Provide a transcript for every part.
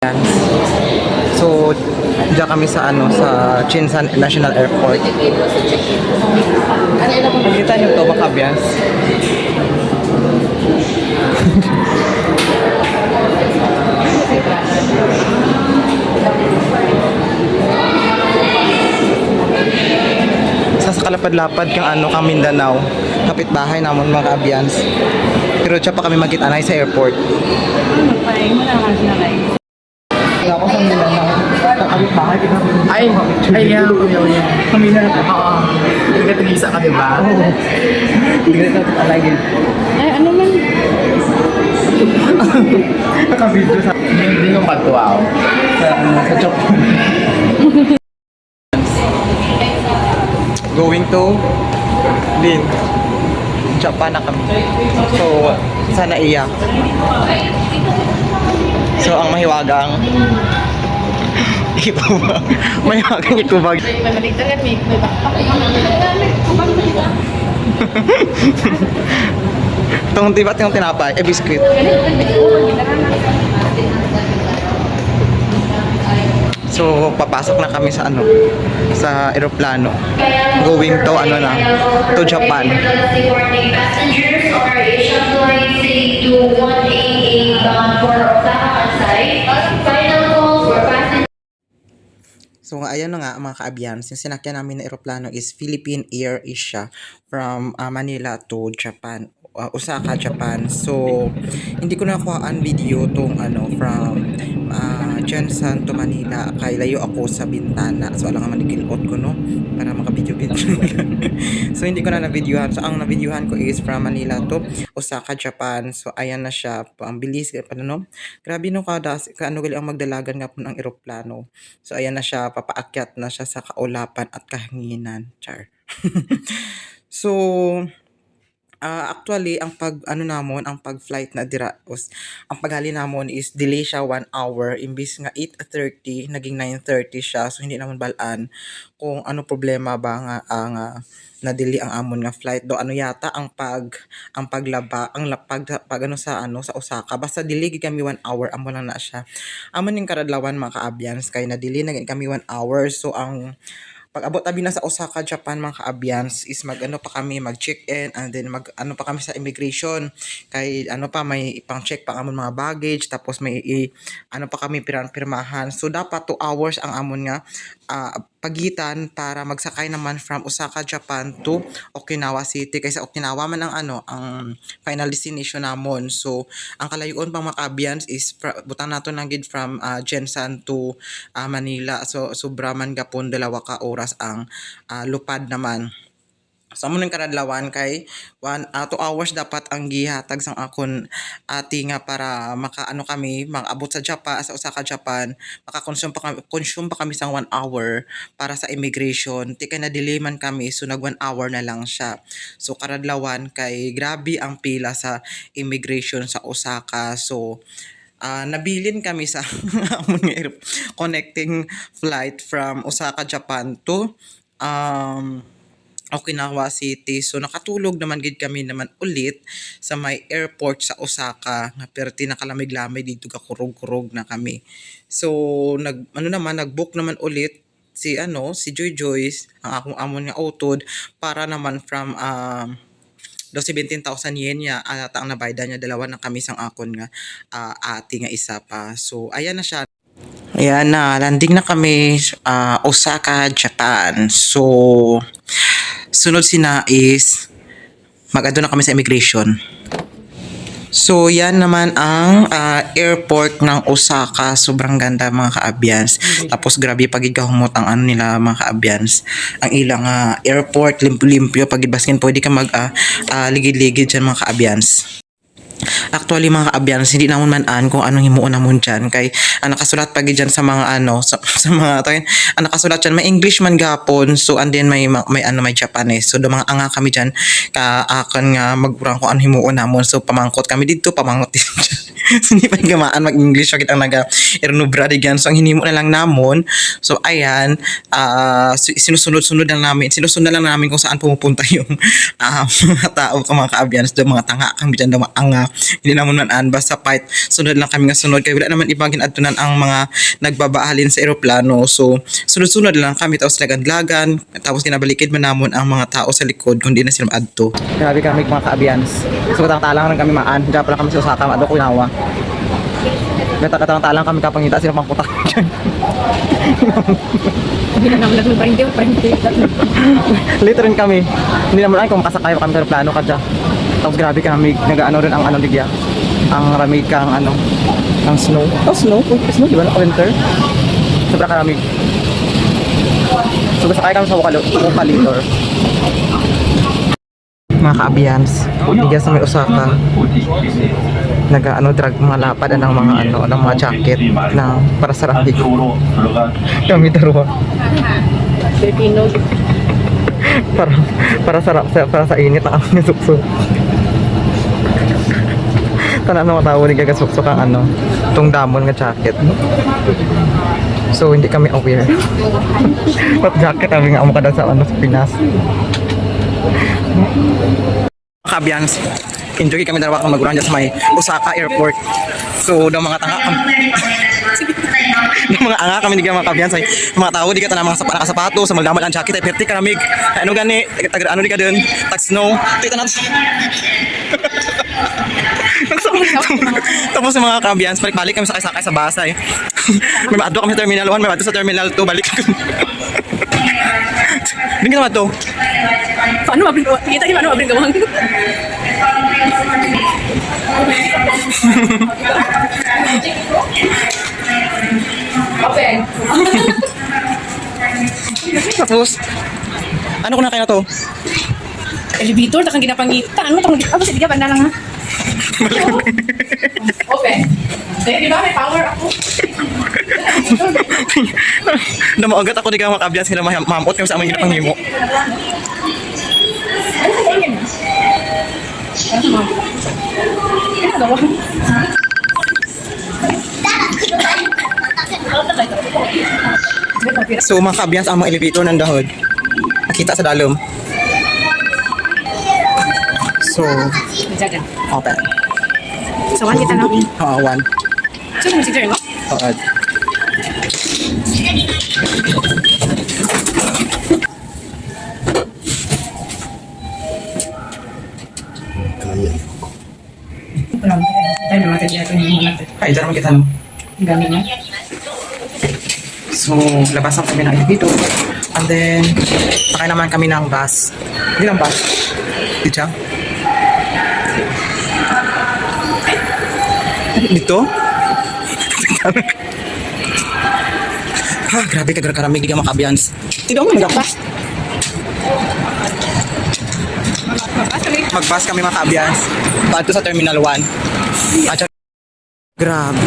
Yan. So, diyan kami sa sa Chinsan National Airport. Nakita niyo to, Makabias. Sa kalapad-lapad kang kang Mindanao. Kapitbahay namon mga Kabyans. Pero siya pa kami magkita sa airport. Paing mo na kasi na guys. Ako sa Mindanao. Kapitbahay kita. Ay, yeah, kami na. Oo. Hindi ka tigisa ka, di ba? Hindi na ito alagin. Ay, ano man? Naka-video sa Hindi nung pagtuwa. sa chok. Going to Lin. Japan na kami. So, sana iya. So, ang mahiwagang ikubag. Mahiwagang ikubag. May maligtagan, may backpack. Itong diba itong tinapay? Biscuit. So, papasok na kami sa sa eroplano. Going to to Japan. Passengers on our Asia flight C2188 bound for Osaka Kansai. Final call for passengers. So, ayan na nga mga ka-Abians, yung sinakyan namin na eroplano is Philippine Air Asia from Manila to Japan. Osaka, Japan. So, hindi ko nakuhaan video tong from Jensen to Manila. Kay layo ako sa bintana. So, alam nga manikilot ko, no? Para makabidyo-video. So, hindi ko na na-videohan. So, ang na-videohan ko is from Manila to Osaka, Japan. So, ayan na siya. Ang bilis. No? Grabe no kaano gali ang magdalagan nga po ng eroplano. So, ayan na siya. Papaakyat na siya sa kaulapan at kahanginan. Char. So, actually, ang ang pag-flight na dira, ang paghali namon is delay siya 1 hour. Imbis nga 8:30, naging 9:30 siya. So, hindi naman balaan kung ano problema ba nga ang na-delay ang amon nga flight. Do yata ang paglaba, ang pag sa Osaka. Basta delay gid kami 1 hour, amo lang na siya. Amon ning karadlawan mga ka-Abians kay na-delay na kami 1 hour. So, ang pag-abot tabi na sa Osaka, Japan mga ka-Abians is pa kami mag-check-in and then pa kami sa immigration kay may ipang-check pa amon mga baggage tapos may pa kami pirmahan. So dapat 2 hours ang amon nga pagitan para magsakay naman from Osaka, Japan to Okinawa City. Kaysa Okinawa man ang final destination namon. So ang kalayon pang mga ka-Abians is butang nato na gid from Jensen to Manila. So sobra man gapon 2 ka oras ang lupad naman. So amo nang karadlawan kay 2 hours dapat ang gihatag sang akon ati nga para kami mag-abot sa Japan, sa Osaka, Japan, consume pa kami sang 1 hour para sa immigration. Ti kay na delay man kami so nag 1 hour na lang siya. So karadlawan kay grabe ang pila sa immigration sa Osaka. So nabilin kami sa connecting flight from Osaka, Japan to Okinawa City. So nakatulog naman gid kami naman ulit sa may airport sa Osaka nga perti nakalamig-lamig dito kakurog-kurog na kami. So nag-book naman ulit si Joy Joyce ang akong amon nga utod para naman from 17,000 yen niya ata ang nabayda niya, dalawa na kami sang akon nga ati nga isa pa. So ayan na siya. Ayan na, landing na kami Osaka, Japan. So sunod sina is mag-ado na kami sa immigration. So yan naman ang airport ng Osaka. Sobrang ganda mga ka-Abians. Tapos grabe pagid kahumot ang nila mga ka-Abians. Ang ilang airport limpyo-limpyo pagid baskin pwede ka mag ligid-ligid diyan mga ka-Abians. Actually mga ka-Abians, hindi namon man kung anong himuon namon dyan kay nakasulat pagi dyan sa mga sa mga tayo, nakasulat dyan may English man gapon. So and then may Japanese. So do mga anga kami dyan akan nga magurang kung anong himuon namon. So pamangkot kami dito, pamangkot dito. Hindi pa gamaan mag-English bakit ang naga-ernubra digyan. So ang hinimo na lang namon. So ayan, sinusunod na lang namin kung saan pumupunta yung mga tao, mga ka-Abians, do mga tanga kami dyan, do mga anga hindi naman man basta fight sunod lang kami nga sunod kay wala naman ibang ginadtunan ang mga nagbabahalin sa eroplano. So sunod-sunod lang kami tapos lagad-lagan tapos kinabalikid man namon ang mga tao sa likod kung di na sila maadto. Grabe kami mga ka-Avians. So katang-talang lang kami maan. Diyan pala kami sa Osaka, maadto ko inawa. Katang-talang kami kapangita sila pang putak. Hindi na naman naglubrinde o prende. Later rin kami. Hindi naman ay kung makasakay pa kami sa aeroplano ka dyan. Tapos grabe kami, nag-ano rin ang ano digya. Ang ramig kang ano, ang snow. Oh, snow? Snow, di ba? Winter? Sobra karamig. So, sakay kami sa Wukalitor. Mga ka-Avians, digya sa may Osaka. Nag-ano, drag mga lapad ng mga ano, ng mga jacket na para sa ramig. Kami dalawa. Filipino. para sa init na kami suksok. Tanan na matawo ni gagasuksok ang ano, tong damon nga jacket. So hindi kami aware. What jacket kami nga amo kada sa ano sa Pinas. Kabyans, enjoy kami dalawa kang magurang sa may Osaka Airport. So daw mga tanga ng mga anga kami di mga kabyans ay mga tao di ka tanang mga nakasapato sa maldaman ang jacket ay perti karamig. Ano gani ano di ka dun tag snow tita nat. Tapos sa mga kabyans balik kami sakay sa bus ay may maadto kami sa terminal 1 may maadto sa terminal 2 balik. Hindi ka naman to. Paano mabring gawang? Kita niyo paano mabring gawang? Open. Tapos ano ko na kaya to? Elevator, takang ginapangita. Ano takang ginapangita? Sige, banda lang ha. Open. Kaya di ba may power ako? Namaagat ako di ka makabyas sila mamot kami sa aming ginapangimo. Ano sa tingin? Ano gawang? So mga kabyans ang mga elevator ng dahod. Nakita sa dalom. So, Jagan. open. So, one kita na. Oo, one. So, mo si Jerry mo? Oo. Tayo naman kaya ito yung natin. Ay, dyan naman kita no. Gamit niya. So, labasan kami ng elevator. And then, sakay naman kami ng bus. Hindi ng bus. Dito. Dito? Grabe ka karamig di ka makabyans. Tidak mo nagpas. Mag-bus kami mga kabyans. Bato sa Terminal 1. At grabe.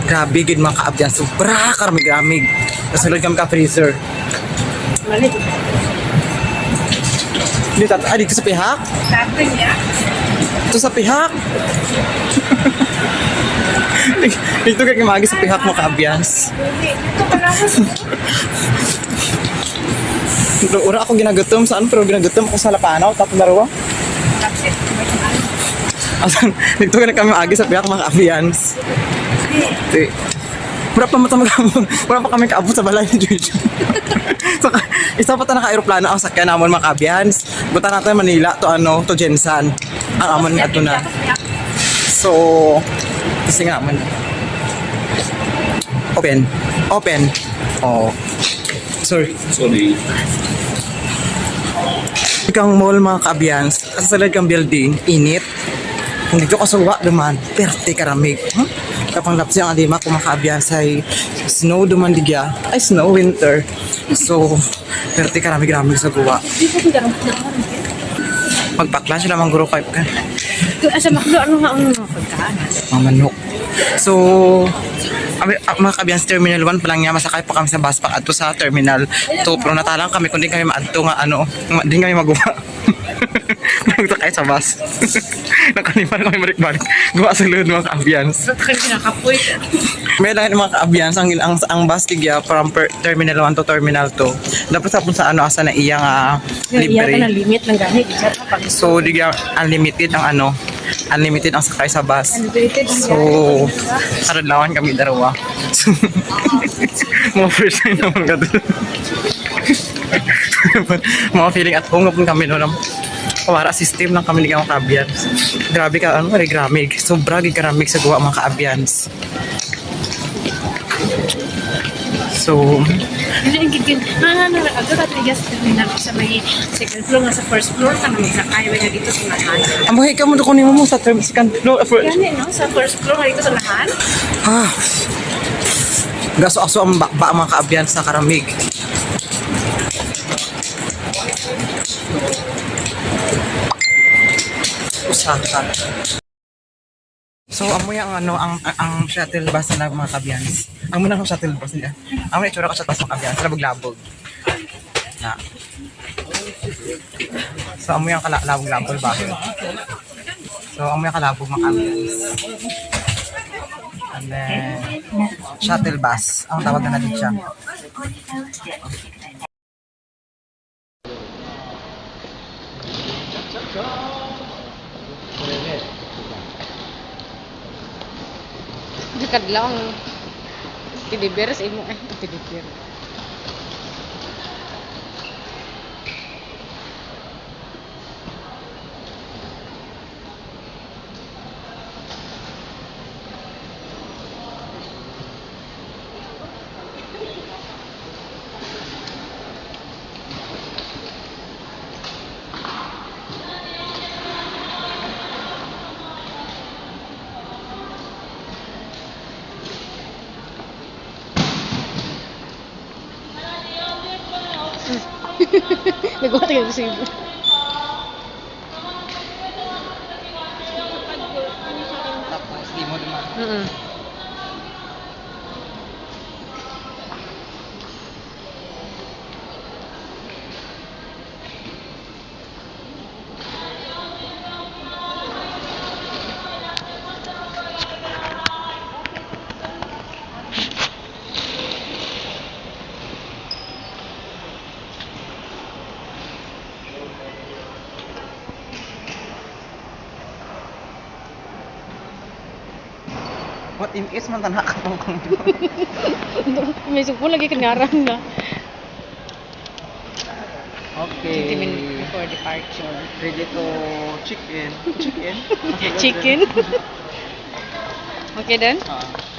Grabe gid mga kabyans. Sobra karamig-ramig. Nasulod kami ka freezer. Mali. Dito sa pihak? Tapos niya. Ito sa pihak. Dito ka kumagi sa pihak mga kabyans. Ito ka lang. Ura ako ginagutom saan pero ginagutom ako sa Lapanaw tapos darawa. Asan dito ka na kami agi sa pihak mga kabyans. Wala pa kami kaabot sa balay ni Jojo. So, isa pa ta naka-aeroplano ako sakyan namon mga kabyans. Buta natin Manila to Jensan. Ang amon nga na. So, kasi nga man. Open. Oh. Sorry. Ikang mall mga kabyans, kasalad kang building, init. Kung dito ka suwa duman, perte karamig. Huh? Kapang lapsi ang adima kung mga kabyans ay snow duman digya, ay snow winter. So, perte karamig-ramig sa guwa. Magpaklan siya naman guro kayo ka. Asa maklo, ano nga ang mga pagkaan? Mga manok. So, mga kabyans Terminal 1 pa lang niya, masakay pa kami sa bus pa ato sa Terminal 2. Pero natalang kami kung di kami maadto nga di kami magawa. Nagtakay sa bus. Nakaliman kami balik-balik. Gawa sa loob mga kabyans. Ito kayo kinakapoy. May lang mga kabyans ang bus tigya from Terminal 1 to Terminal 2. Dapat sa sa asa na iyang Iya ka na libre. limit ng gamit. So, digya unlimited ang Unlimited ang sakay sa bus. Unlimited ang So, karadlawan kami darawa. So, mga first time naman ka doon. Mga feeling at home na po kami noon. Para system lang kami ligang mga kaabyans. Grabe ka, ano, gramig. Sobra karamig sa gawa mga kaabyans. So, Hindi ang gigil. Agad at ligas terminal sa may second floor nga sa first floor ka na magsakay ba dito sa lahan. ang buhay ka mo doon kunin mo sa second floor. Yan no? Sa first floor nga dito sa lahan. Ah, gaso-aso ang bakba mga kaabyans na karamig. Usahan. So, amoy ang ano, ang shuttle bus na mga kabyans. Ang muna ng shuttle bus nila. Ang muna itsura ko sa bus mga kabyans. Labog-labog. Na. So, amoy ang labog-labog ba? So, amoy ang kalabog mga kabyans. And then, shuttle bus. Ang tawag na natin siya. Kadlaw ang tiniber sa imo tiniber. Nagawa tayo sa ibo. Tapos, di mo naman. What in case man tanak ka kung May supo lagi kangaran na. 20 Okay. minutes before departure. Ready to chicken. Chicken? Chicken. Okay then? Ah.